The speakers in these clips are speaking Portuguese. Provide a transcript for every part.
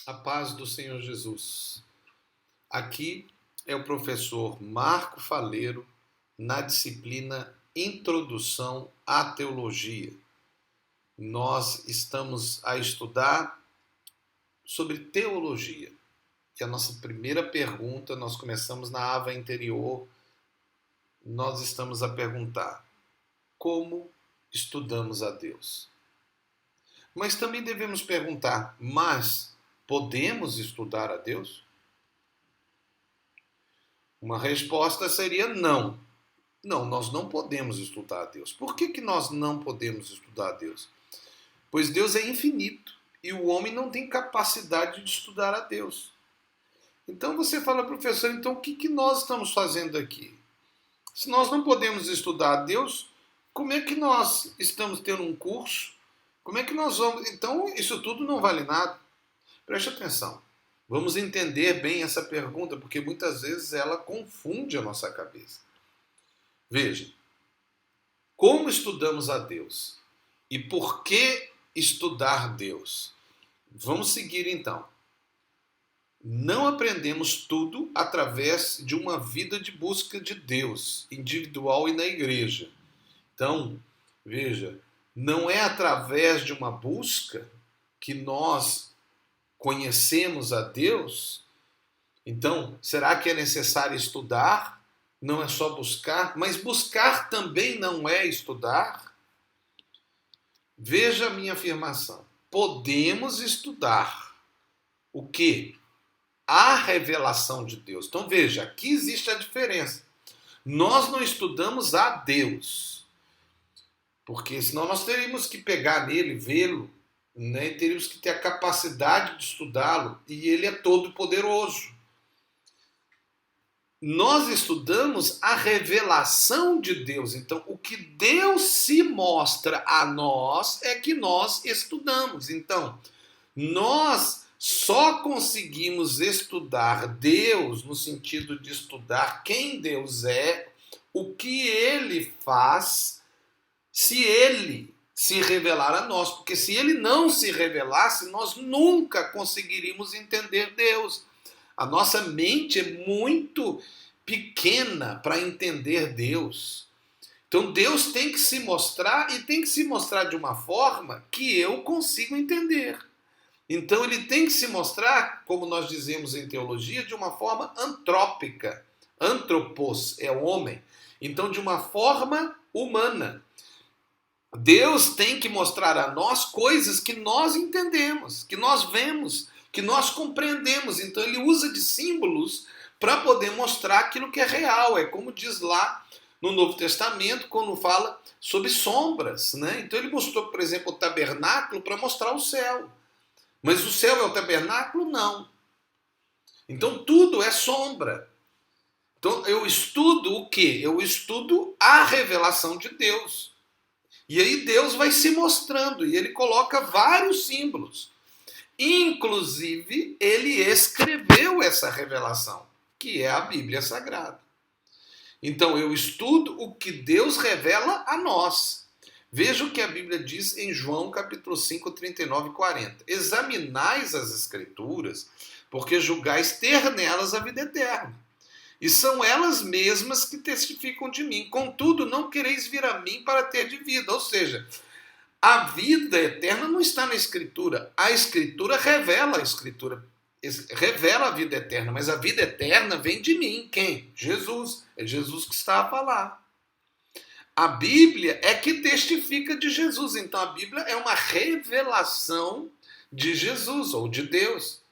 A paz do Senhor Jesus. Aqui é o professor Marco Faleiro na disciplina Introdução à Teologia. Nós estamos a estudar sobre teologia. E a nossa primeira pergunta, nós começamos na aba anterior, nós estamos a perguntar: como estudamos a Deus? Mas também devemos perguntar, mas podemos estudar a Deus? Uma resposta seria não. Não, nós não podemos estudar a Deus. Por que nós não podemos estudar a Deus? Pois Deus é infinito e o homem não tem capacidade de estudar a Deus. Então você fala, professor, então o que nós estamos fazendo aqui? Se nós não podemos estudar a Deus, como é que nós estamos tendo um curso? Como é que nós vamos... Então isso tudo não vale nada. Preste atenção. Vamos entender bem essa pergunta, porque muitas vezes ela confunde a nossa cabeça. Veja, como estudamos a Deus? E por que estudar Deus? Vamos seguir então. Não aprendemos tudo através de uma vida de busca de Deus, individual e na igreja. Então, veja, não é através de uma busca que nós conhecemos a Deus. Então, será que é necessário estudar? Não é só buscar, mas buscar também não é estudar? Veja a minha afirmação. Podemos estudar o quê? A revelação de Deus. Então veja, aqui existe a diferença. Nós não estudamos a Deus, porque senão nós teríamos que pegar nele, vê-lo, né? Teríamos que ter a capacidade de estudá-lo, e ele é todo poderoso. Nós estudamos a revelação de Deus. Então, o que Deus se mostra a nós é que nós estudamos. Então, nós só conseguimos estudar Deus, no sentido de estudar quem Deus é, o que Ele faz, se Ele se revelar a nós. Porque se Ele não se revelasse, nós nunca conseguiríamos entender Deus. A nossa mente é muito pequena para entender Deus. Então Deus tem que se mostrar, e tem que se mostrar de uma forma que eu consigo entender. Então ele tem que se mostrar, como nós dizemos em teologia, de uma forma antrópica. Antropos é o homem. Então de uma forma humana. Deus tem que mostrar a nós coisas que nós entendemos, que nós vemos, que nós compreendemos. Então ele usa de símbolos para poder mostrar aquilo que é real. É como diz lá no Novo Testamento, quando fala sobre sombras, né? Então ele mostrou, por exemplo, o tabernáculo para mostrar o céu. Mas o céu é o tabernáculo? Não. Então tudo é sombra. Então eu estudo o quê? Eu estudo a revelação de Deus. E aí Deus vai se mostrando, e ele coloca vários símbolos. Inclusive, ele escreveu essa revelação, que é a Bíblia Sagrada. Então, eu estudo o que Deus revela a nós. Veja o que a Bíblia diz em João capítulo 5, 39 e 40. Examinais as Escrituras, porque julgais ter nelas a vida eterna. E são elas mesmas que testificam de mim. Contudo, não quereis vir a mim para ter de vida. Ou seja, a vida eterna não está na Escritura. A Escritura revela a Escritura. Revela a vida eterna. Mas a vida eterna vem de mim. Quem? Jesus. É Jesus que está a falar. A Bíblia é que testifica de Jesus. Então a Bíblia é uma revelação de Jesus ou de Deus.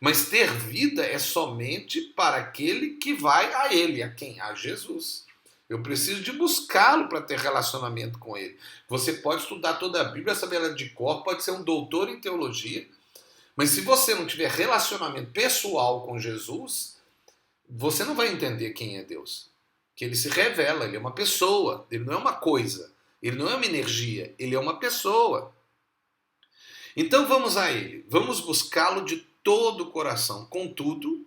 Mas ter vida é somente para aquele que vai a Ele. A quem? A Jesus. Eu preciso de buscá-lo para ter relacionamento com Ele. Você pode estudar toda a Bíblia, saber ela de cor, pode ser um doutor em teologia, mas se você não tiver relacionamento pessoal com Jesus, você não vai entender quem é Deus. Que Ele se revela, Ele é uma pessoa, Ele não é uma coisa, Ele não é uma energia, Ele é uma pessoa. Então vamos a Ele, vamos buscá-lo de todo o coração. Contudo,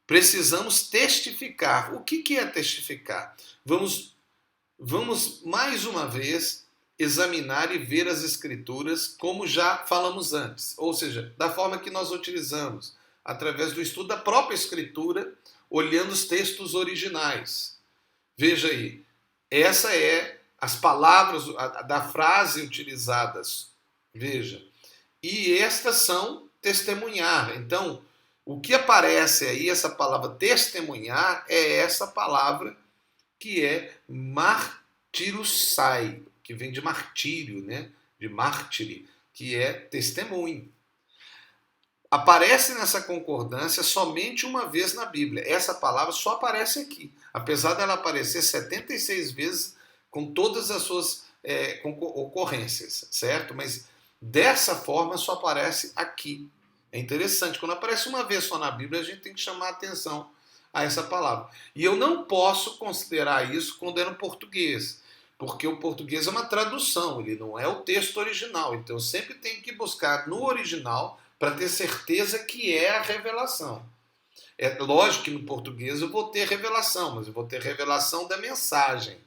precisamos testificar. O que é testificar? Vamos mais uma vez examinar e ver as Escrituras como já falamos antes, ou seja, da forma que nós utilizamos, através do estudo da própria Escritura, olhando os textos originais. Veja aí, essa é as palavras da frase utilizadas, veja, e estas são testemunhar. Então, o que aparece aí, essa palavra testemunhar, é essa palavra que é martirussai, que vem de martírio, né? De mártire, que é testemunho. Aparece nessa concordância somente uma vez na Bíblia. Essa palavra só aparece aqui, apesar dela aparecer 76 vezes com todas as suas ocorrências, certo? Mas dessa forma só aparece aqui. É interessante, quando aparece uma vez só na Bíblia, a gente tem que chamar a atenção a essa palavra. E eu não posso considerar isso quando é no português, porque o português é uma tradução, ele não é o texto original. Então eu sempre tenho que buscar no original para ter certeza que é a revelação. É lógico que no português eu vou ter revelação, mas eu vou ter revelação da mensagem,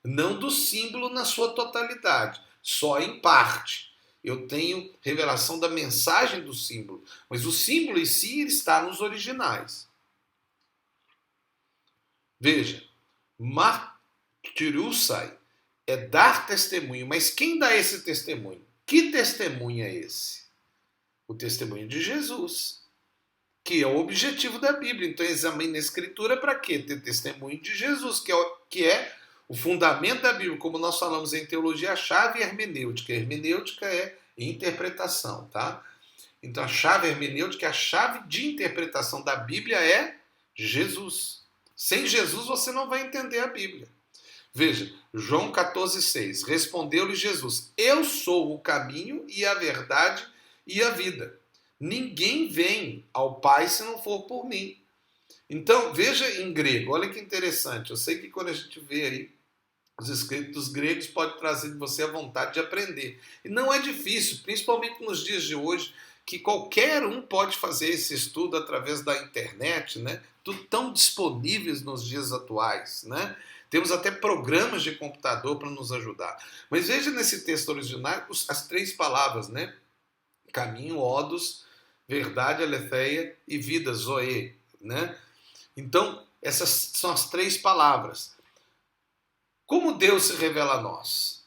não do símbolo na sua totalidade, só em parte. Eu tenho revelação da mensagem do símbolo, mas o símbolo em si está nos originais. Veja, martirussai é dar testemunho, mas quem dá esse testemunho? Que testemunho é esse? O testemunho de Jesus, que é o objetivo da Bíblia. Então examine a Escritura para quê? Ter testemunho de Jesus, que é o fundamento da Bíblia, como nós falamos em teologia, a chave hermenêutica. A hermenêutica é interpretação, tá? Então a chave hermenêutica, a chave de interpretação da Bíblia é Jesus. Sem Jesus você não vai entender a Bíblia. Veja, João 14,6. Respondeu-lhe Jesus: eu sou o caminho e a verdade e a vida. Ninguém vem ao Pai se não for por mim. Então, veja em grego, olha que interessante. Eu sei que quando a gente vê aí os escritos gregos, pode trazer de você a vontade de aprender. E não é difícil, principalmente nos dias de hoje, que qualquer um pode fazer esse estudo através da internet, né? Tudo tão disponíveis nos dias atuais, né? Temos até programas de computador para nos ajudar. Mas veja nesse texto original as três palavras, né? Caminho, odos, verdade, aletheia, e vida, zoe, né? Então, essas são as três palavras. Como Deus se revela a nós?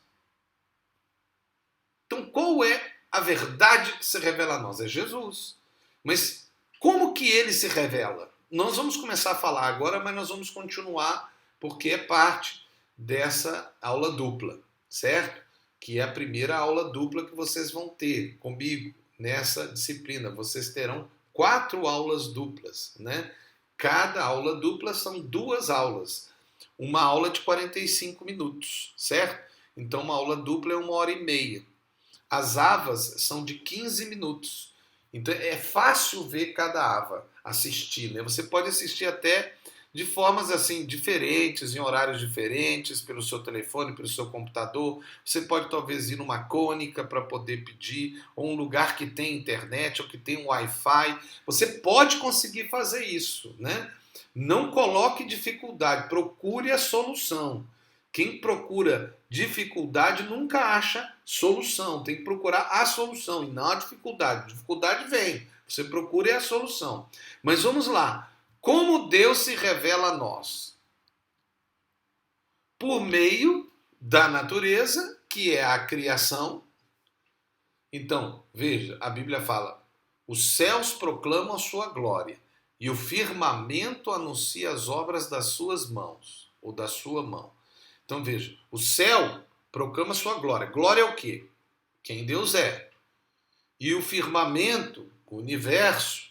Então, qual é a verdade que se revela a nós? É Jesus. Mas como que ele se revela? Nós vamos começar a falar agora, mas nós vamos continuar, porque é parte dessa aula dupla, certo? Que é a primeira aula dupla que vocês vão ter comigo nessa disciplina. Vocês terão 4 aulas duplas, né? Cada aula dupla são 2 aulas. Uma aula de 45 minutos, certo? Então uma aula dupla é 1h30. As avas são de 15 minutos. Então é fácil ver cada ava, assistir, né? Você pode assistir até de formas assim diferentes, em horários diferentes, pelo seu telefone, pelo seu computador. Você pode talvez ir numa cônica para poder pedir, ou um lugar que tem internet, ou que tem um Wi-Fi. Você pode conseguir fazer isso, né? Não coloque dificuldade, procure a solução. Quem procura dificuldade nunca acha solução. Tem que procurar a solução e não a dificuldade. Dificuldade vem, você procura a solução. Mas vamos lá. Como Deus se revela a nós? Por meio da natureza, que é a criação. Então, veja, a Bíblia fala: os céus proclamam a sua glória e o firmamento anuncia as obras das suas mãos, ou da sua mão. Então veja, o céu proclama a sua glória. Glória é o quê? Quem Deus é. E o firmamento, o universo,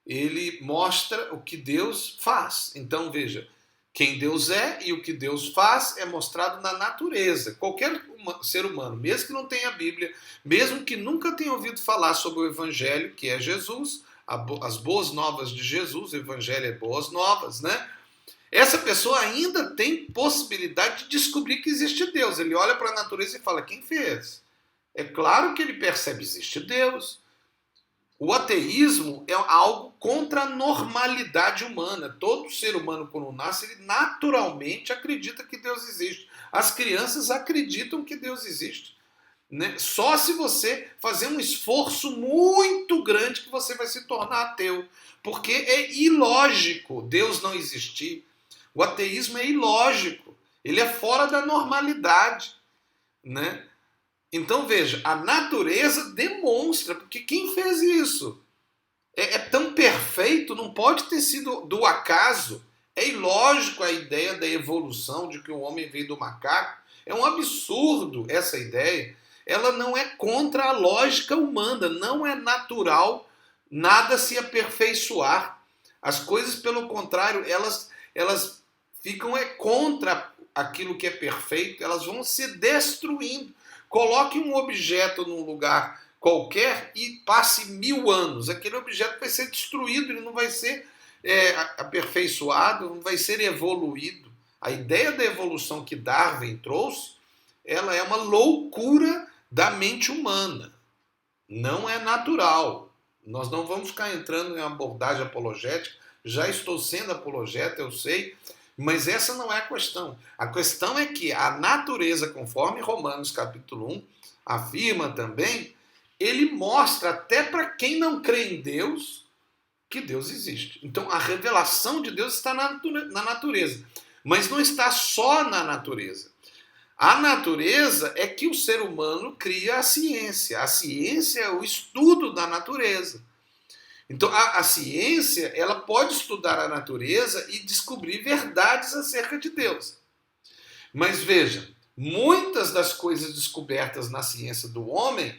ele mostra o que Deus faz. Então veja, quem Deus é e o que Deus faz é mostrado na natureza. Qualquer ser humano, mesmo que não tenha a Bíblia, mesmo que nunca tenha ouvido falar sobre o Evangelho, que é Jesus, as boas novas de Jesus, o Evangelho é boas novas, né? Essa pessoa ainda tem possibilidade de descobrir que existe Deus. Ele olha para a natureza e fala: quem fez? É claro que ele percebe: existe Deus. O ateísmo é algo contra a normalidade humana. Todo ser humano, quando nasce, ele naturalmente acredita que Deus existe. As crianças acreditam que Deus existe, né? Só se você fazer um esforço muito grande que você vai se tornar ateu. Porque é ilógico Deus não existir. O ateísmo é ilógico. Ele é fora da normalidade, né? Então veja, a natureza demonstra, porque quem fez isso? É tão perfeito, não pode ter sido do acaso. É ilógico a ideia da evolução, de que o homem veio do macaco. É um absurdo essa ideia. Ela não é contra a lógica humana, não é natural nada se aperfeiçoar. As coisas, pelo contrário, elas ficam contra aquilo que é perfeito, elas vão se destruindo. Coloque um objeto num lugar qualquer e passe 1000 anos. Aquele objeto vai ser destruído, ele não vai ser aperfeiçoado, não vai ser evoluído. A ideia da evolução que Darwin trouxe, ela é uma loucura da mente humana. Não é natural. Nós não vamos ficar entrando em uma abordagem apologética. Já estou sendo apologeta, eu sei, mas essa não é a questão. A questão é que a natureza, conforme Romanos capítulo 1 afirma também, ele mostra até para quem não crê em Deus que Deus existe. Então a revelação de Deus está na natureza, mas não está só na natureza. A natureza é que o ser humano cria a ciência. A ciência é o estudo da natureza. Então, a ciência, ela pode estudar a natureza e descobrir verdades acerca de Deus. Mas veja, muitas das coisas descobertas na ciência do homem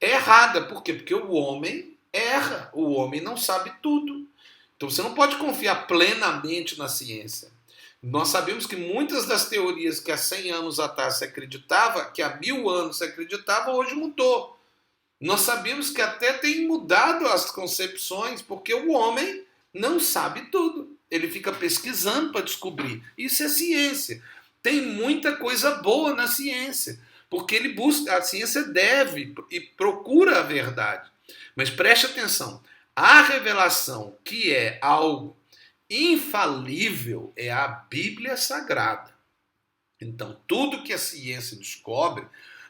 é errada. Por quê? Porque o homem erra. O homem não sabe tudo. Então, você não pode confiar plenamente na ciência. Nós sabemos que muitas das teorias que há 100 anos atrás se acreditava, que há 1000 anos se acreditava, hoje mudou. Nós sabemos que até tem mudado as concepções, porque o homem não sabe tudo. Ele fica pesquisando para descobrir. Isso é ciência. Tem muita coisa boa na ciência, porque ele busca, a ciência deve e procura a verdade. Mas preste atenção, a revelação, que é algo infalível, é a Bíblia Sagrada. Então, tudo que a ciência descobre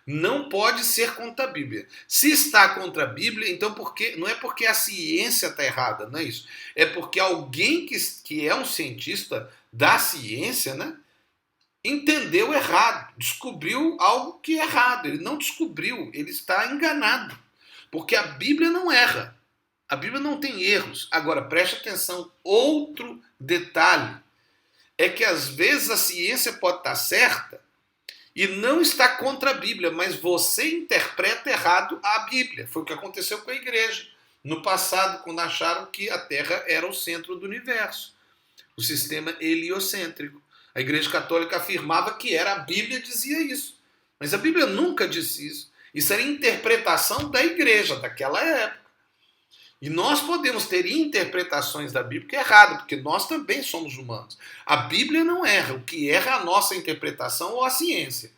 não pode ser contra a Bíblia. Se está contra a Bíblia, então não é porque a ciência está errada, não é isso. É porque alguém que é um cientista da ciência, né, entendeu errado, descobriu algo que é errado. Ele não descobriu, ele está enganado. Porque a Bíblia não erra. A Bíblia não tem erros. Agora, preste atenção, outro detalhe é que às vezes a ciência pode estar certa e não está contra a Bíblia, mas você interpreta errado a Bíblia. Foi o que aconteceu com a igreja no passado, quando acharam que a Terra era o centro do universo, o sistema heliocêntrico. A Igreja Católica afirmava que era, a Bíblia dizia isso, mas a Bíblia nunca disse isso. Isso era interpretação da igreja daquela época. E nós podemos ter interpretações da Bíblia que é errado, porque nós também somos humanos. A Bíblia não erra, o que erra é a nossa interpretação ou a ciência.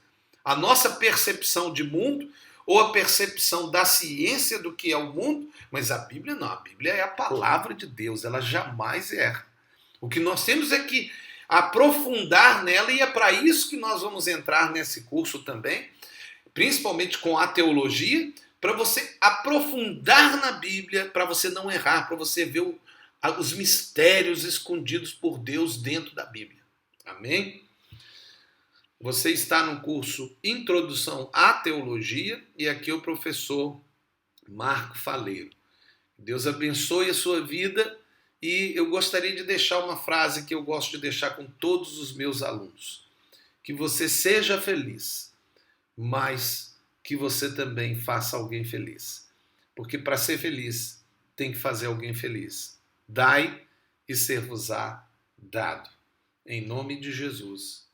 A nossa percepção de mundo ou a percepção da ciência do que é o mundo, mas a Bíblia não, a Bíblia é a palavra de Deus, ela jamais erra. O que nós temos é que aprofundar nela, e é para isso que nós vamos entrar nesse curso também, principalmente com a teologia, para você aprofundar na Bíblia, para você não errar, para você ver os mistérios escondidos por Deus dentro da Bíblia. Amém? Você está no curso Introdução à Teologia e aqui é o professor Marco Faleiro. Deus abençoe a sua vida e eu gostaria de deixar uma frase que eu gosto de deixar com todos os meus alunos. Que você seja feliz, mas que você também faça alguém feliz. Porque para ser feliz, tem que fazer alguém feliz. Dai e ser-vos-á dado. Em nome de Jesus.